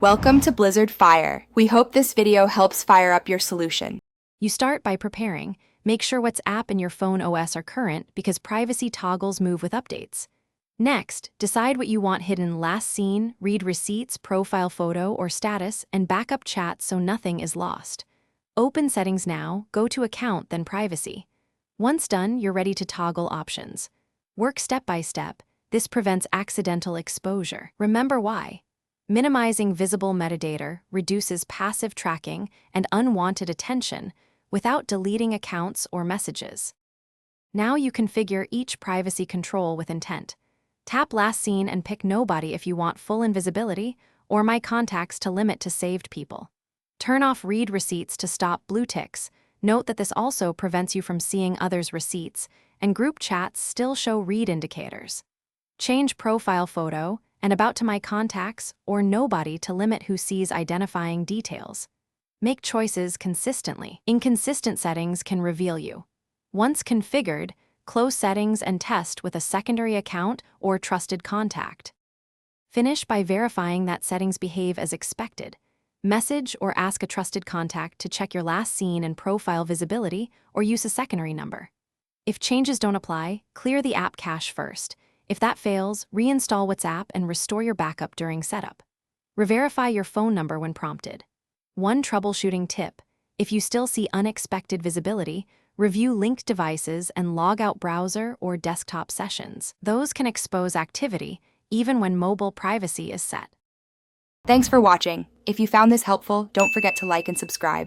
Welcome to Blizzard Fire. We hope this video helps fire up your solution. You start by preparing. Make sure what's app in your phone OS are current because privacy toggles move with updates. Next, decide what you want hidden last seen, read receipts, profile photo, or status, and backup chat so nothing is lost. Open Settings now, go to Account, then Privacy. Once done, you're ready to toggle options. Work step by step. This prevents accidental exposure. Remember why. Minimizing visible metadata reduces passive tracking and unwanted attention without deleting accounts or messages. Now you configure each privacy control with intent. Tap Last Seen and pick Nobody if you want full invisibility, or My Contacts to limit to saved people. Turn off Read Receipts to stop blue ticks. Note that this also prevents you from seeing others' receipts, and group chats still show read indicators. Change Profile Photo and About to My Contacts or Nobody to limit who sees identifying details. Make choices consistently. Inconsistent settings can reveal you. Once configured, close settings and test with a secondary account or trusted contact. Finish by verifying that settings behave as expected. Message or ask a trusted contact to check your last seen and profile visibility or use a secondary number. If changes don't apply, clear the app cache first. If that fails, reinstall WhatsApp and restore your backup during setup. Re-verify your phone number when prompted. One troubleshooting tip: if you still see unexpected visibility, review linked devices and log out browser or desktop sessions. Those can expose activity, even when mobile privacy is set. Thanks for watching. If you found this helpful, don't forget to like and subscribe.